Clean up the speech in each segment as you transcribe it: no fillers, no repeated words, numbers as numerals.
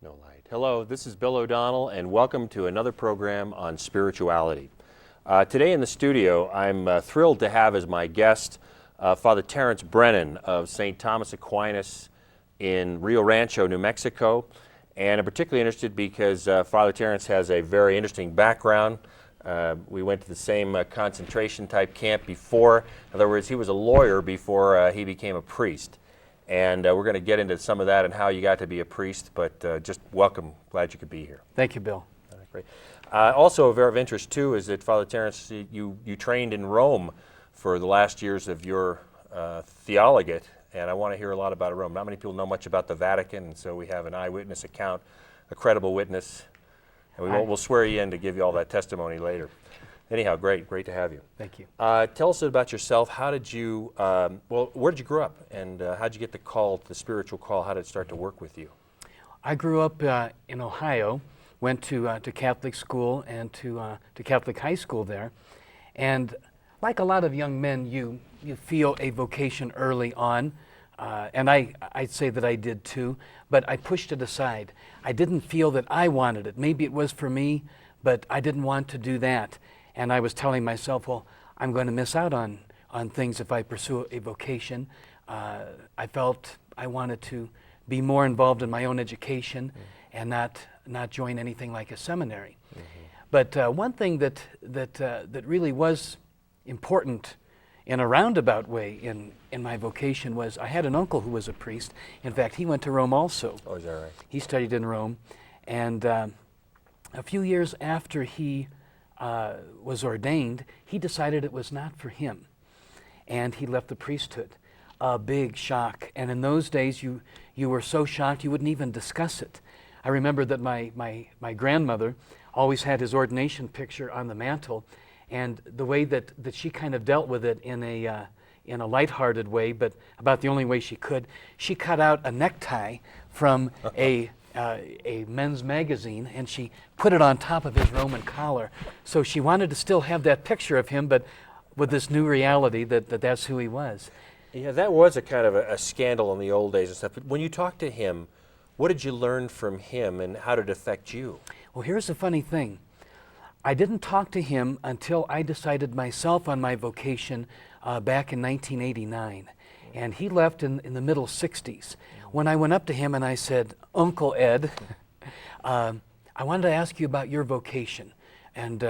No light. Hello, this is Bill O'Donnell, and welcome to another program on spirituality. Today in the studio, I'm thrilled to have as my guest Father Terence Brennan of St. Thomas Aquinas in Rio Rancho, New Mexico. And I'm particularly interested because Father Terence has a very interesting background. We went to the same concentration type camp before. In other words, he was a lawyer before he became a priest. And we're going to get into some of that and how you got to be a priest, but just welcome. Glad you could be here. Thank you, Bill. Great. Also, of very interest, too, is that Father Terence, you trained in Rome for the last years of your theologate, and I want to hear a lot about Rome. Not many people know much about the Vatican, and so we have an eyewitness account, a credible witness, and we'll swear you in to give you all that testimony later. Anyhow, great to have you. Thank you. Tell us about yourself. How did you, where did you grow up, and how did you get the call, the spiritual call? How did it start to work with you? I grew up in Ohio, went to Catholic school and to Catholic high school there, and like a lot of young men, you feel a vocation early on, and I'd say that I did too, but I pushed it aside. I didn't feel that I wanted it. Maybe it was for me, but I didn't want to do that. And I was telling myself, well, I'm going to miss out on things if I pursue a vocation. I felt I wanted to be more involved in my own education and not join anything like a seminary. But one thing that really was important in a roundabout way in my vocation was I had an uncle who was a priest. In fact, he went to Rome also. Oh, is that right? He studied in Rome. And a few years after he was ordained, he decided it was not for him, and he left the priesthood. A big shock, and in those days you were so shocked you wouldn't even discuss it. I remember that my grandmother always had his ordination picture on the mantle, and the way that she kind of dealt with it in a lighthearted way, but about the only way she could, she cut out a necktie from a men's magazine, and she put it on top of his Roman collar. So she wanted to still have that picture of him, but with this new reality that's who he was. Yeah, that was a kind of a scandal in the old days and stuff. But when you talked to him, what did you learn from him, and how did it affect you? Well, here's the funny thing. I didn't talk to him until I decided myself on my vocation back in 1989. And he left in the middle 60s. When I went up to him and I said, Uncle Ed, I wanted to ask you about your vocation and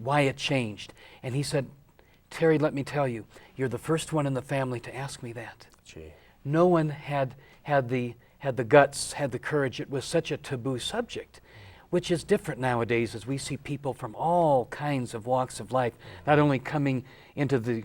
why it changed. And he said, Terry, let me tell you, you're the first one in the family to ask me that. Gee. No one had the guts, had the courage. It was such a taboo subject, which is different nowadays as we see people from all kinds of walks of life, not only coming into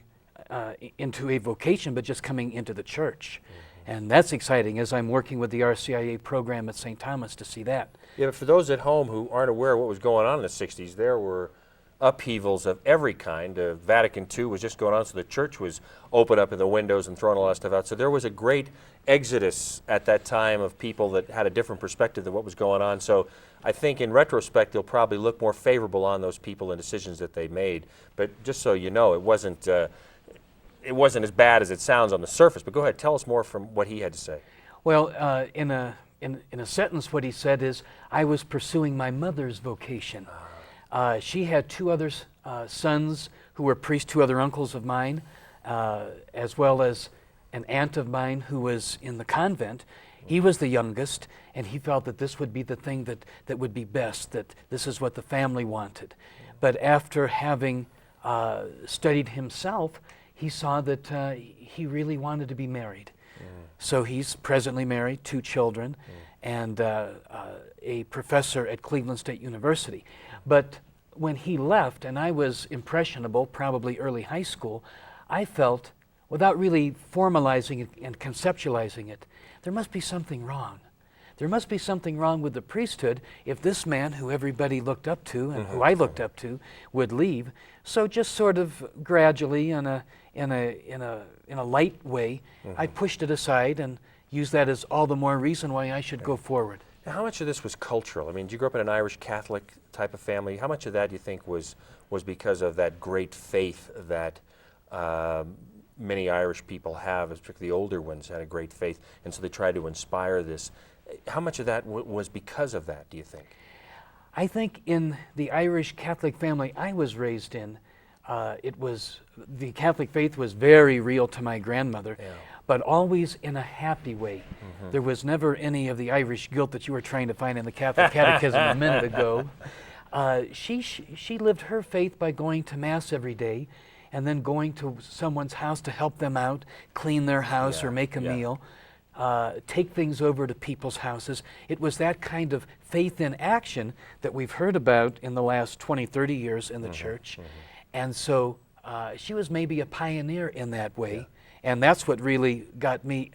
a vocation, but just coming into the church. And that's exciting as I'm working with the RCIA program at St. Thomas to see that. Yeah, but for those at home who aren't aware of what was going on in the 60s, there were upheavals of every kind. Vatican II was just going on, so the church was open up in the windows and throwing a lot of stuff out. So there was a great exodus at that time of people that had a different perspective than what was going on. So I think in retrospect, they'll probably look more favorable on those people and decisions that they made. But just so you know, it wasn't as bad as it sounds on the surface. But go ahead, tell us more from what he had to say. Well, in a sentence, what he said is, I was pursuing my mother's vocation. She had two other sons who were priests, two other uncles of mine, as well as an aunt of mine who was in the convent. He was the youngest, and he felt that this would be the thing that would be best, that this is what the family wanted. But after having studied himself, he saw that he really wanted to be married. So he's presently married, 2 children, and a professor at Cleveland State University. But when he left, and I was impressionable, probably early high school, I felt, without really formalizing it and conceptualizing it, there must be something wrong. There must be something wrong with the priesthood if this man who everybody looked up to and who I looked up to would leave. So just sort of gradually, in a light way, I pushed it aside and used that as all the more reason why I should go forward. Now, how much of this was cultural? I mean, did you grow up in an Irish Catholic type of family? How much of that do you think was because of that great faith that many Irish people have, particularly the older ones, had a great faith, and so they tried to inspire this. how much of that was because of that, do you think? I think in the Irish Catholic family I was raised in, the Catholic faith was very real to my grandmother, Yeah. but always in a happy way. There was never any of the Irish guilt that you were trying to find in the Catholic Catechism a minute ago. She lived her faith by going to Mass every day and then going to someone's house to help them out, clean their house or make a meal, take things over to people's houses. It was that kind of faith in action that we've heard about in the last 20, 30 years in the church. And so she was maybe a pioneer in that way. And that's what really got me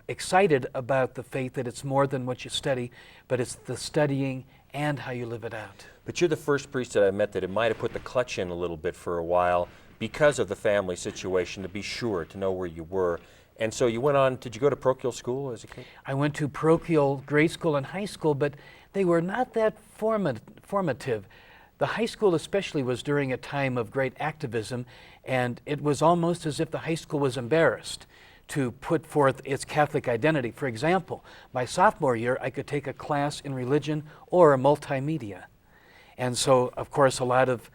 excited about the faith, that it's more than what you study, but it's the studying and how you live it out. But you're the first priest that I met that it might have put the clutch in a little bit for a while because of the family situation, to be sure, to know where you were. And so you went on, did you go to parochial school as a kid? I went to parochial grade school and high school, but they were not that formative. The high school especially was during a time of great activism, and it was almost as if the high school was embarrassed to put forth its Catholic identity. For example, my sophomore year, I could take a class in religion or multimedia. And so, of course, a lot of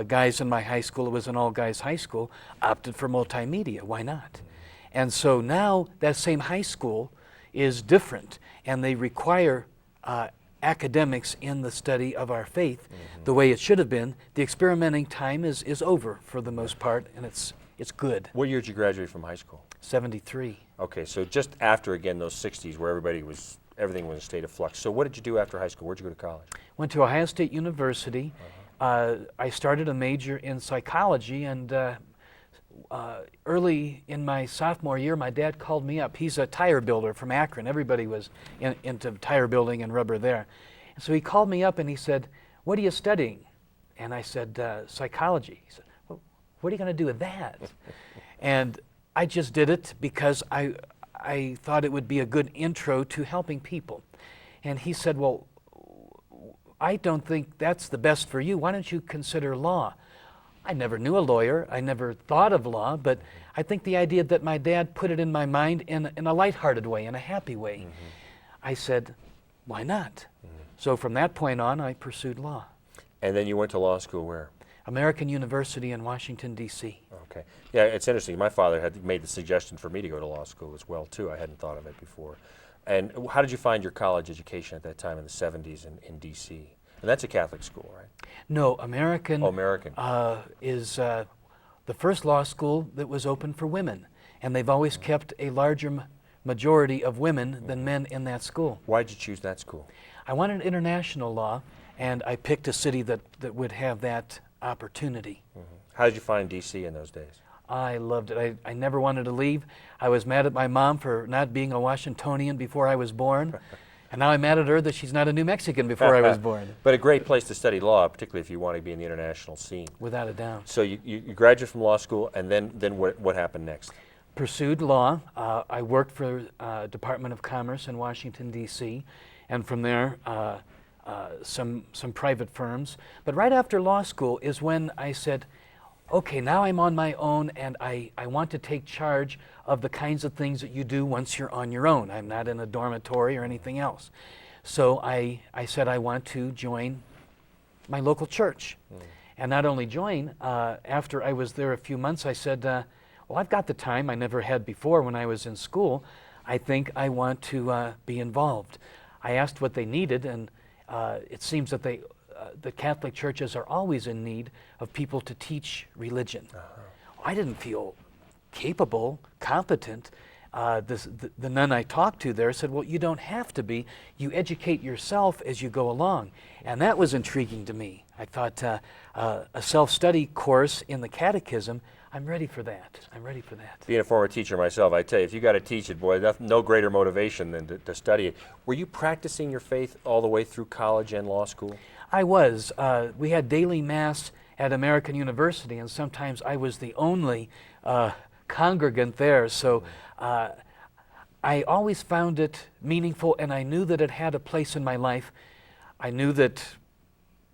guys in my high school, it was an all-guys high school, opted for multimedia. Why not? And so now that same high school is different, and they require academics in the study of our faith the way it should have been. The experimenting time is over for the most part, and it's good. What year did you graduate from high school? 73. Okay, so just after, again, those 60s where everything was in a state of flux. So what did you do after high school? Where'd you go to college? Went to Ohio State University. I started a major in psychology, and early in my sophomore year, my dad called me up. He's a tire builder from Akron. Everybody was into tire building and rubber there. And so he called me up and he said, "What are you studying?" And I said, "Psychology." He said, "Well, what are you going to do with that?" And I just did it because I thought it would be a good intro to helping people. And he said, "Well, I don't think that's the best for you. Why don't you consider law?" I never knew a lawyer. I never thought of law, but I think the idea that my dad put it in my mind in a lighthearted way, in a happy way, I said, why not? So from that point on, I pursued law. And then you went to law school where? American University in Washington, D.C. Okay. Yeah, it's interesting. My father had made the suggestion for me to go to law school as well, too. I hadn't thought of it before. And how did you find your college education at that time in the 70s in D.C.? And that's a Catholic school, right? No, American, American. Is the first law school that was open for women. And they've always kept a larger majority of women than men in that school. Why did you choose that school? I wanted international law, and I picked a city that would have that opportunity. How did you find D.C. in those days? I loved it. I never wanted to leave. I was mad at my mom for not being a Washingtonian before I was born. And now I'm mad at her that she's not a New Mexican before I was born. But a great place to study law, particularly if you want to be in the international scene. Without a doubt. So you graduated from law school, and then what happened next? Pursued law. I worked for Department of Commerce in Washington, D.C., and from there, some private firms. But right after law school is when I said, okay, now I'm on my own, and I want to take charge of the kinds of things that you do once you're on your own. I'm not in a dormitory or anything else. So I said I want to join my local church. And not only join, after I was there a few months, I said, well, I've got the time I never had before when I was in school. I think I want to be involved. I asked what they needed, and it seems that the Catholic churches are always in need of people to teach religion. I didn't feel capable, competent. The nun I talked to there said, well, you don't have to be. You educate yourself as you go along. And that was intriguing to me. I thought a self-study course in the catechism, I'm ready for that. I'm ready for that. Being a former teacher myself, I tell you, if you got to teach it, boy, no greater motivation than to study it. Were you practicing your faith all the way through college and law school? I was. We had daily Mass at American University, and sometimes I was the only congregant there. So I always found it meaningful, and I knew that it had a place in my life. I knew that,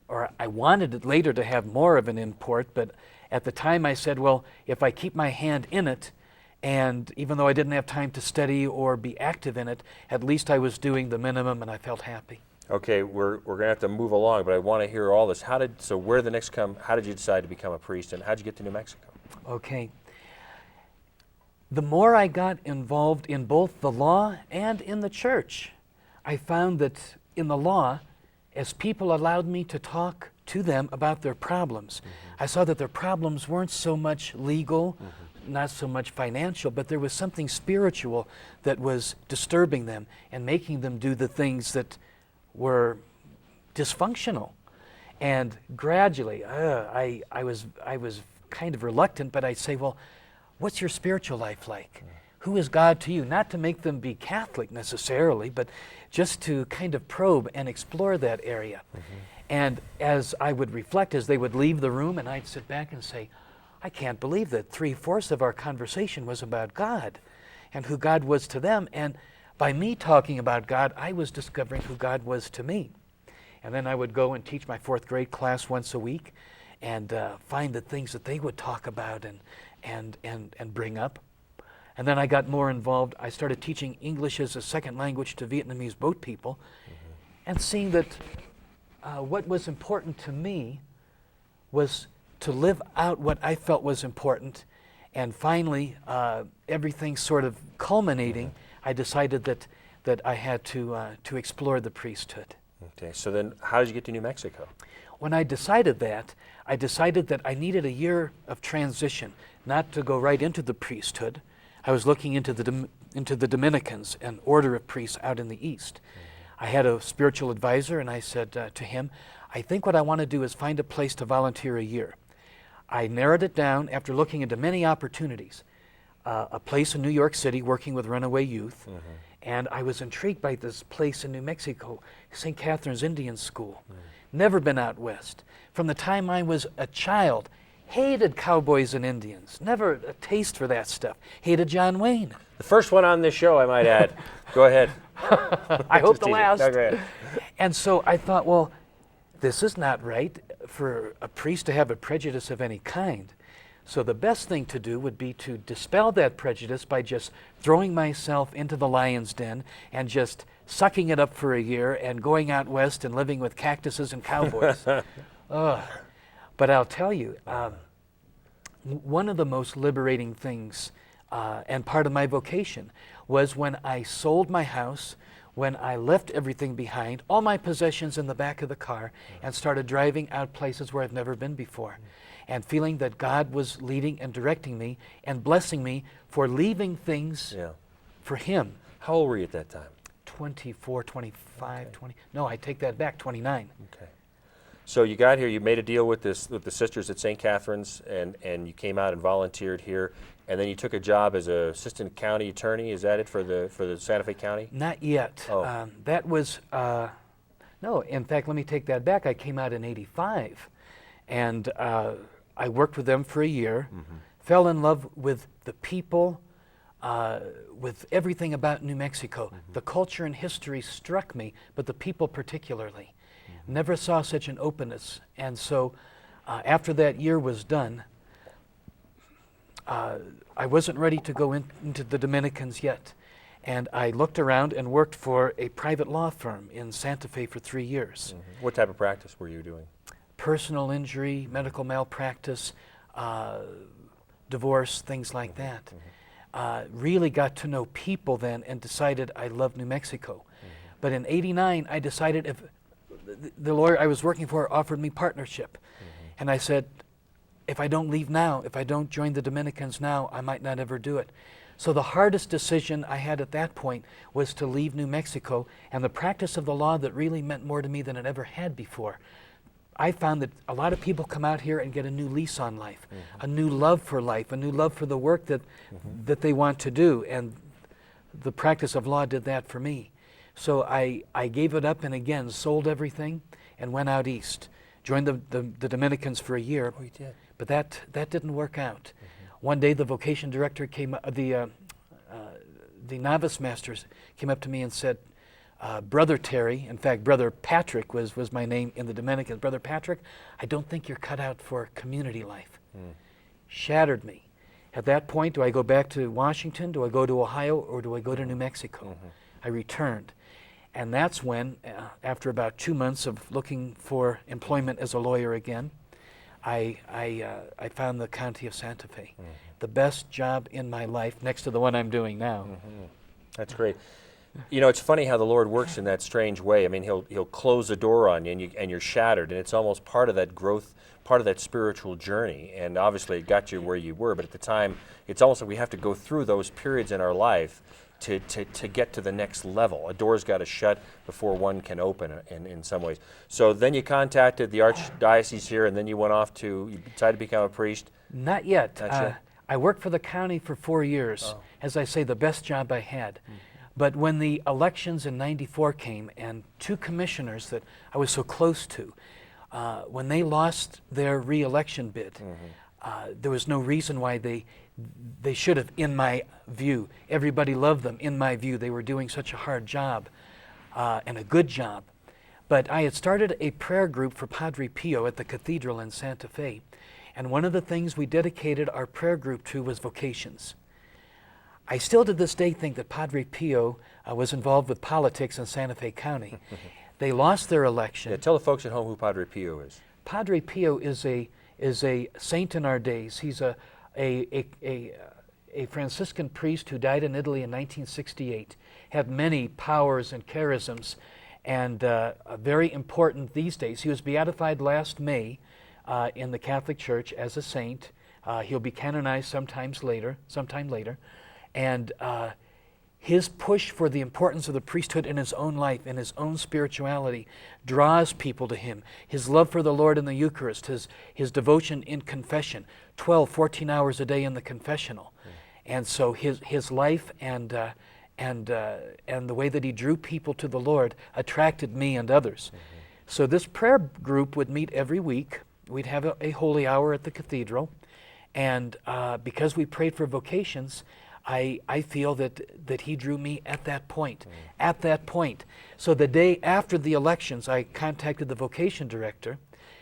or I wanted it later to have more of an import, but at the time I said, well, if I keep my hand in it And even though I didn't have time to study or be active in it, at least I was doing the minimum and I felt happy. Okay, we're going to have to move along, but I want to hear all this. How did you decide to become a priest, and how did you get to New Mexico? Okay. The more I got involved in both the law and in the church, I found that in the law, as people allowed me to talk to them about their problems, I saw that their problems weren't so much legal, not so much financial, but there was something spiritual that was disturbing them and making them do the things that were dysfunctional. And gradually, I was kind of reluctant, but I'd say, well, what's your spiritual life like? Who is God to you? Not to make them be Catholic necessarily, but just to kind of probe and explore that area. And as I would reflect, as they would leave the room, and I'd sit back and say, I can't believe that 3/4 of our conversation was about God and who God was to them. And by me talking about God, I was discovering who God was to me. And then I would go and teach my 4th grade class once a week and find the things that they would talk about and bring up. And then I got more involved. I started teaching English as a second language to Vietnamese boat people and seeing that what was important to me was to live out what I felt was important. And finally, everything sort of culminating, I decided that I had to explore the priesthood. Okay, so then how did you get to New Mexico? When I decided that I needed a year of transition, not to go right into the priesthood. I was looking into the Dominicans, an order of priests out in the East. I had a spiritual advisor, and I said to him, I think what I want to do is find a place to volunteer a year. I narrowed it down after looking into many opportunities. A place in New York City working with runaway youth, and I was intrigued by this place in New Mexico, St. Catherine's Indian School. Never been out west. From the time I was a child, hated cowboys and Indians. Never a taste for that stuff. Hated John Wayne. The first one on this show, I might add. Go ahead. I hope the teasing. last. No, go ahead. And so I thought, well, this is not right for a priest to have a prejudice of any kind. So the best thing to do would be to dispel that prejudice by just throwing myself into the lion's den and just sucking it up for a year and going out west and living with cactuses and cowboys. But I'll tell you, one of the most liberating things and part of my vocation was when I sold my house, when I left everything behind, all my possessions in the back of the car, and started driving out places where I've never been before, and feeling that God was leading and directing me and blessing me for leaving things for Him. How old were you at that time? 24, 25, 20. No, I take that back, 29. Okay. So you got here, you made a deal with the sisters at St. Catherine's, and you came out and volunteered here, and then you took a job as an assistant county attorney. Is that it for the Santa Fe County? Not yet. Oh. That was, no, in fact, let me take that back. I came out in 85, and I worked with them for a year, fell in love with the people, with everything about New Mexico. The culture and history struck me, but the people particularly. Never saw such an openness. And so after that year was done, I wasn't ready to go into the Dominicans yet. And I looked around and worked for a private law firm in Santa Fe for 3 years. What type of practice were you doing? Personal injury, medical malpractice, divorce, things like that. Really got to know people then and decided I loved New Mexico. But in '89, I decided if the lawyer I was working for offered me partnership. And I said, if I don't leave now, if I don't join the Dominicans now, I might not ever do it. So the hardest decision I had at that point was to leave New Mexico and the practice of the law that really meant more to me than it ever had before. I found that a lot of people come out here and get a new lease on life, a new love for life, a new love for the work that they want to do. And the practice of law did that for me. So I gave it up and again sold everything and went out east. Joined the Dominicans for a year. Oh, you did? But that didn't work out. One day the vocation director came, the novice masters came up to me and said, Brother Terry, in fact, Brother Patrick was my name in the Dominicans. Brother Patrick, I don't think you're cut out for community life. Shattered me. At that point, do I go back to Washington, do I go to Ohio, or do I go to New Mexico? I returned. And that's when, after about 2 months of looking for employment as a lawyer again, I found the county of Santa Fe. The best job in my life, next to the one I'm doing now. That's great. You know, it's funny how the Lord works in that strange way. I mean, He'll close a door on you, and you're shattered, and it's almost part of that growth, part of that spiritual journey. And obviously, it got you where you were. But at the time, it's almost like we have to go through those periods in our life to get to the next level. A door's got to shut before one can open in some ways. So then you contacted the Archdiocese here, and then you you decided to become a priest? Not yet. Not yet? I worked for the county for 4 years. As I say, the best job I had. But when the elections in '94 came, and 2 commissioners that I was so close to, when they lost their re-election bid, there was no reason why they should have, in my view. Everybody loved them, in my view. They were doing such a hard job, and a good job. But I had started a prayer group for Padre Pio at the cathedral in Santa Fe. And one of the things we dedicated our prayer group to was vocations. I still to this day think that Padre Pio was involved with politics in Santa Fe County. They lost their election. Yeah, tell the folks at home who Padre Pio is. Padre Pio is a saint in our days. He's a Franciscan priest who died in Italy in 1968. Had many powers and charisms, and very important these days. He was beatified last May in the Catholic Church as a saint. He'll be canonized sometime later. And his push for the importance of the priesthood in his own life, in his own spirituality, draws people to him. His love for the Lord in the Eucharist, his devotion in confession, 12, 14 hours a day in the confessional. And so his life and the way that he drew people to the Lord attracted me and others. So this prayer group would meet every week. We'd have a holy hour at the cathedral. And because we prayed for vocations, I feel that he drew me at that point. At that point. So the day after the elections, I contacted the vocation director.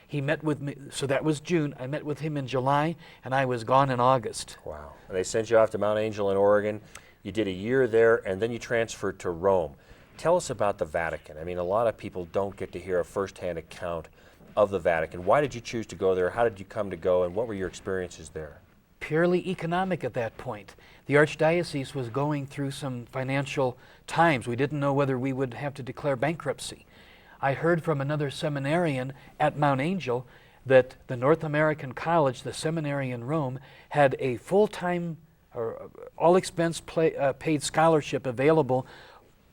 He met with me, so that was June. I met with him in July, and I was gone in August. Wow. And they sent you off to Mount Angel in Oregon. You did a year there, and then you transferred to Rome. Tell us about the Vatican. I mean, a lot of people don't get to hear a firsthand account of the Vatican. Why did you choose to go there? How did you come to go, and what were your experiences there? Purely economic at that point. The Archdiocese was going through some financial times. We didn't know whether we would have to declare bankruptcy. I heard from another seminarian at Mount Angel that the North American College, the seminary in Rome, had a full-time or all-expense paid scholarship available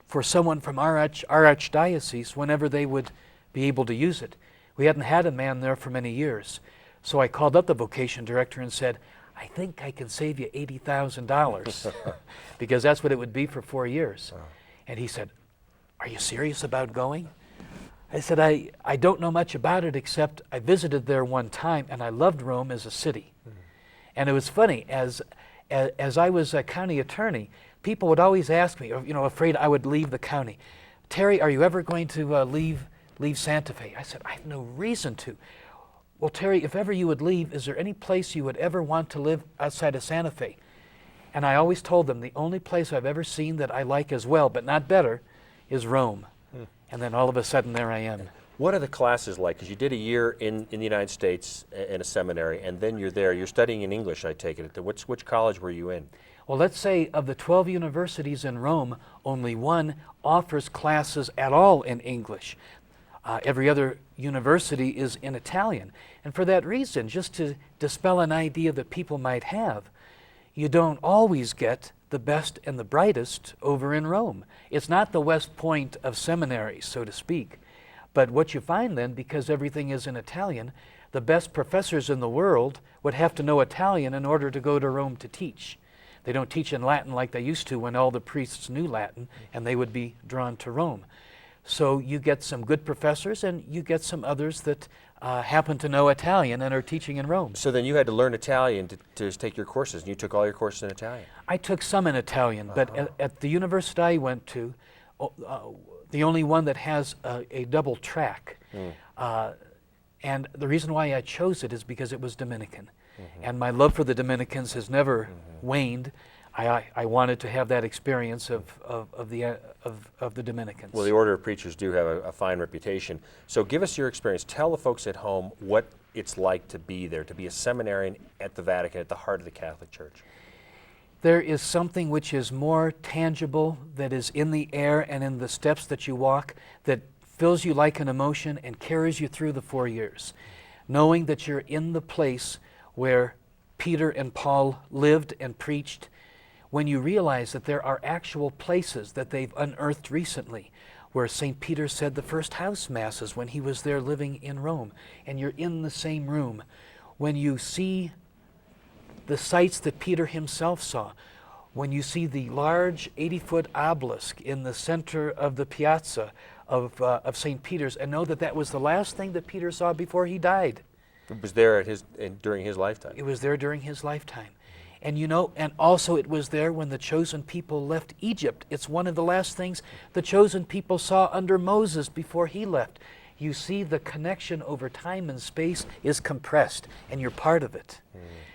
for someone from our Archdiocese whenever they would be able to use it. We hadn't had a man there for many years. So I called up the vocation director and said, I think I can save you $80,000 because that's what it would be for 4 years. And he said, are you serious about going? I said, I don't know much about it except I visited there one time and I loved Rome as a city. And it was funny, as I was a county attorney, people would always ask me, afraid I would leave the county, Terry, are you ever going to leave Santa Fe? I said, I have no reason to. Well, Terry, if ever you would leave, is there any place you would ever want to live outside of Santa Fe? And I always told them the only place I've ever seen that I like as well, but not better, is Rome. And then all of a sudden, there I am. What are the classes like? Because you did a year in the United States in a seminary, and then you're there. You're studying in English, I take it. Which college were you in? Well, let's say of the 12 universities in Rome, only one offers classes at all in English. Every other university is in Italian. And for that reason, just to dispel an idea that people might have, you don't always get the best and the brightest over in Rome. It's not the West Point of seminaries, so to speak. But what you find then, because everything is in Italian, the best professors in the world would have to know Italian in order to go to Rome to teach. They don't teach in Latin like they used to when all the priests knew Latin, and they would be drawn to Rome. So you get some good professors, and you get some others that happen to know Italian and are teaching in Rome. So then you had to learn Italian to take your courses, and you took all your courses in Italian? I took some in Italian, but at the university I went to, the only one that has a double track. And the reason why I chose it is because it was Dominican. And my love for the Dominicans has never waned. I wanted to have that experience of the Dominicans. Well, the Order of Preachers do have a fine reputation. So give us your experience. Tell the folks at home what it's like to be there, to be a seminarian at the Vatican, at the heart of the Catholic Church. There is something which is more tangible, that is in the air and in the steps that you walk, that fills you like an emotion and carries you through the 4 years. Knowing that you're in the place where Peter and Paul lived and preached, when you realize that there are actual places that they've unearthed recently, where St. Peter said the first house masses when he was there living in Rome, and you're in the same room. When you see the sights that Peter himself saw, when you see the large 80-foot obelisk in the center of the piazza of St. Peter's, and know that that was the last thing that Peter saw before he died. It was there during his lifetime. It was there during his lifetime. And you know, and also it was there when the chosen people left Egypt. It's one of the last things the chosen people saw under Moses before he left. You see, the connection over time and space is compressed, and you're part of it.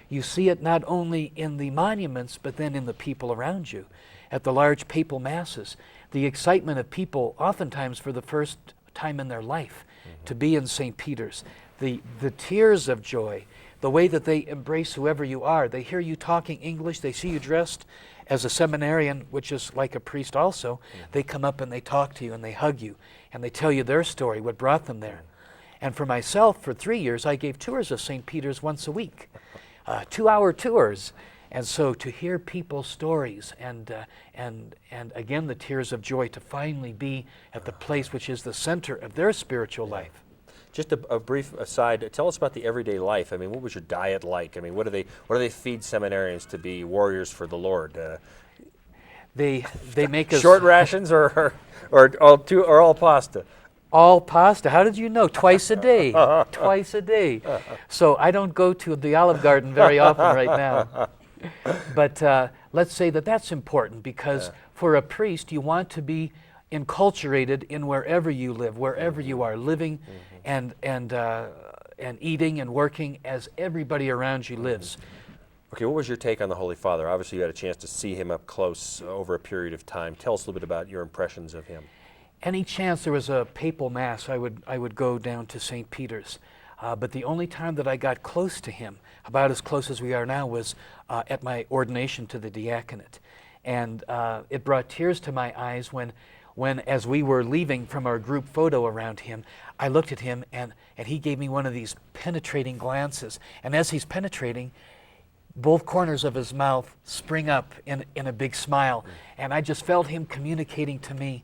You see it not only in the monuments, but then in the people around you. At the large papal masses, the excitement of people, oftentimes for the first time in their life, to be in St. Peter's. The tears of joy, the way that they embrace whoever you are. They hear you talking English, they see you dressed as a seminarian, which is like a priest also. They come up and they talk to you and they hug you and they tell you their story, what brought them there. And for myself, for 3 years, I gave tours of St. Peter's once a week, 2-hour tours. And so to hear people's stories and again the tears of joy to finally be at the place which is the center of their spiritual life. Just a brief aside, tell us about the everyday life. I mean, what was your diet like? I mean, what do they feed seminarians to be warriors for the Lord? They make us short rations or all pasta? All pasta. How did you know? Twice a day. Twice a day. So I don't go to the Olive Garden very often right now. But let's say that that's important because for a priest, you want to be enculturated in wherever you live, wherever you are living and eating and working as everybody around you lives. Okay, what was your take on the Holy Father? Obviously, you had a chance to see him up close over a period of time. Tell us a little bit about your impressions of him. Any chance there was a papal mass, I would go down to St. Peter's. But the only time that I got close to him, about as close as we are now, was at my ordination to the diaconate. And it brought tears to my eyes when as we were leaving from our group photo around him, I looked at him and he gave me one of these penetrating glances. And as he's penetrating, both corners of his mouth spring up in a big smile. And I just felt him communicating to me,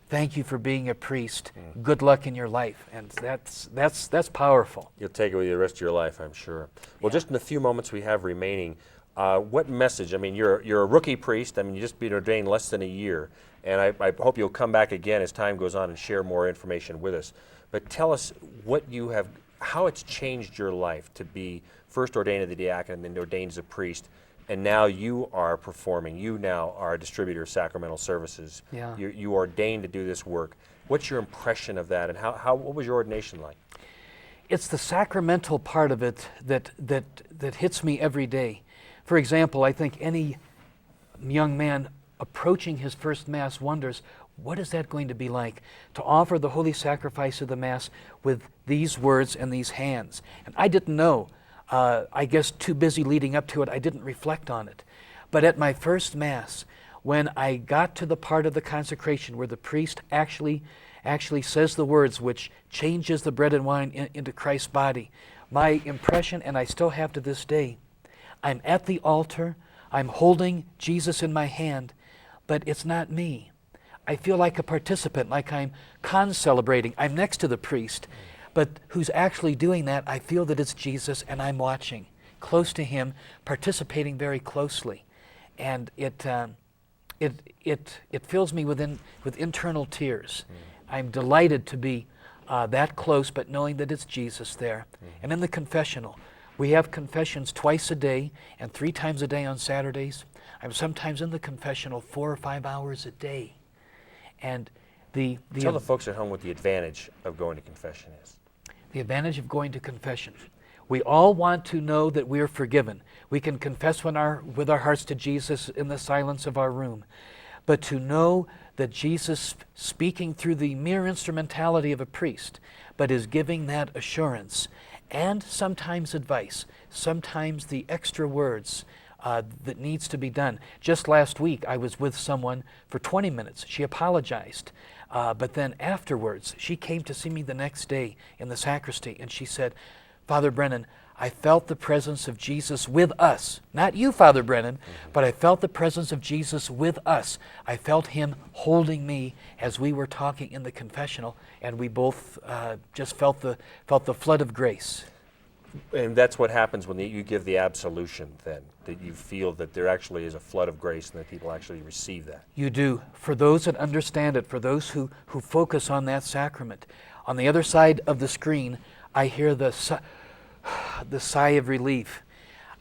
thank you for being a priest. Good luck in your life. And that's powerful. You'll take it with you the rest of your life, I'm sure. Well, just in the few moments we have remaining, what message? I mean, you're a rookie priest. I mean, you just been ordained less than a year. And I hope you'll come back again as time goes on and share more information with us. But tell us how it's changed your life to be first ordained as a diaconate and then ordained as a priest. And now you are performing. You now are a distributor of sacramental services. Yeah. You ordained to do this work. What's your impression of that, and what was your ordination like? It's the sacramental part of it that hits me every day. For example, I think any young man approaching his first Mass wonders, what is that going to be like to offer the holy sacrifice of the Mass with these words and these hands? And I didn't know. I guess too busy leading up to it, I didn't reflect on it. But at my first Mass, when I got to the part of the consecration where the priest actually says the words which changes the bread and wine into Christ's body, my impression, and I still have to this day, I'm at the altar, I'm holding Jesus in my hand, but it's not me. I feel like a participant, like I'm con-celebrating. I'm next to the priest, but who's actually doing that, I feel that it's Jesus and I'm watching, close to him, participating very closely. And it fills me with internal tears. I'm delighted to be that close, but knowing that it's Jesus there. And in the confessional, we have confessions twice a day and 3 times a day on Saturdays. I'm sometimes in the confessional 4 or 5 hours a day. And tell the folks at home what the advantage of going to confession is. The advantage of going to confession. We all want to know that we are forgiven. We can confess with our hearts to Jesus in the silence of our room. But to know that Jesus, speaking through the mere instrumentality of a priest, but is giving that assurance and sometimes advice, sometimes the extra words that needs to be done. Just last week, I was with someone for 20 minutes. She apologized. But then afterwards, she came to see me the next day in the sacristy, and she said, Father Brennan, I felt the presence of Jesus with us. Not you, Father Brennan, but I felt the presence of Jesus with us. I felt him holding me as we were talking in the confessional, and we both just felt the flood of grace. And that's what happens when you give the absolution, then, that you feel that there actually is a flood of grace and that people actually receive that. You do. For those that understand it, for those who focus on that sacrament. On the other side of the screen, I hear the sigh of relief.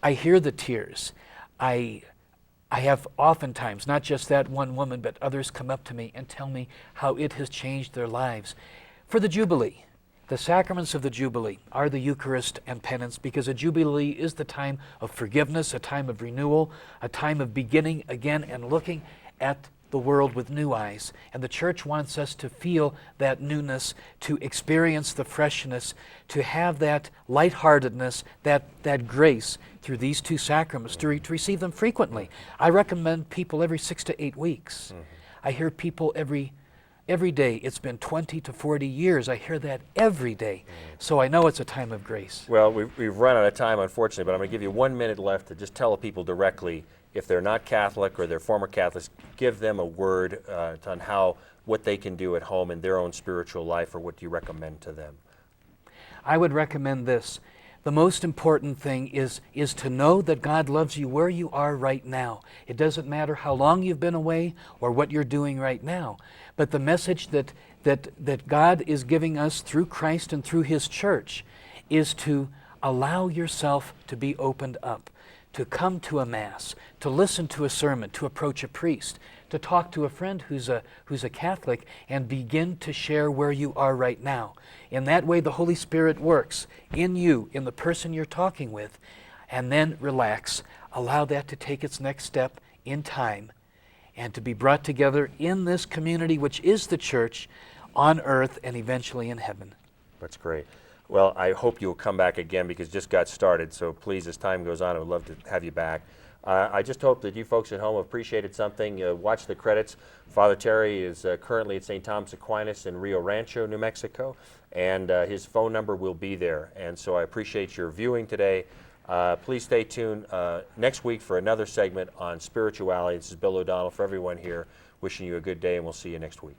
I hear the tears. I have oftentimes, not just that one woman, but others come up to me and tell me how it has changed their lives. For the Jubilee, the sacraments of the Jubilee are the Eucharist and penance, because a Jubilee is the time of forgiveness, a time of renewal, a time of beginning again and looking at the world with new eyes. And the Church wants us to feel that newness, to experience the freshness, to have that lightheartedness, that grace through these two sacraments, to receive them frequently. I recommend people every 6 to 8 weeks. I hear people every day. It's been 20 to 40 years. I hear that every day. So I know it's a time of grace. Well, we've run out of time, unfortunately, but I'm going to give you 1 minute left to just tell the people directly, if they're not Catholic or they're former Catholics, give them a word on what they can do at home in their own spiritual life, or what do you recommend to them? I would recommend this. The most important thing is to know that God loves you where you are right now. It doesn't matter how long you've been away or what you're doing right now. But the message that God is giving us through Christ and through His Church is to allow yourself to be opened up, to come to a Mass, to listen to a sermon, to approach a priest, to talk to a friend who's a Catholic, and begin to share where you are right now. In that way, the Holy Spirit works in you, in the person you're talking with, and then relax. Allow that to take its next step in time, and to be brought together in this community, which is the Church, on earth and eventually in heaven. That's great. Well, I hope you'll come back again, because it just got started, so please, as time goes on, I would love to have you back. I just hope that you folks at home appreciated something. Watch the credits. Father Terry is currently at St. Thomas Aquinas in Rio Rancho, New Mexico, and his phone number will be there. And so I appreciate your viewing today. Please stay tuned next week for another segment on spirituality. This is Bill O'Donnell for everyone here, wishing you a good day, and we'll see you next week.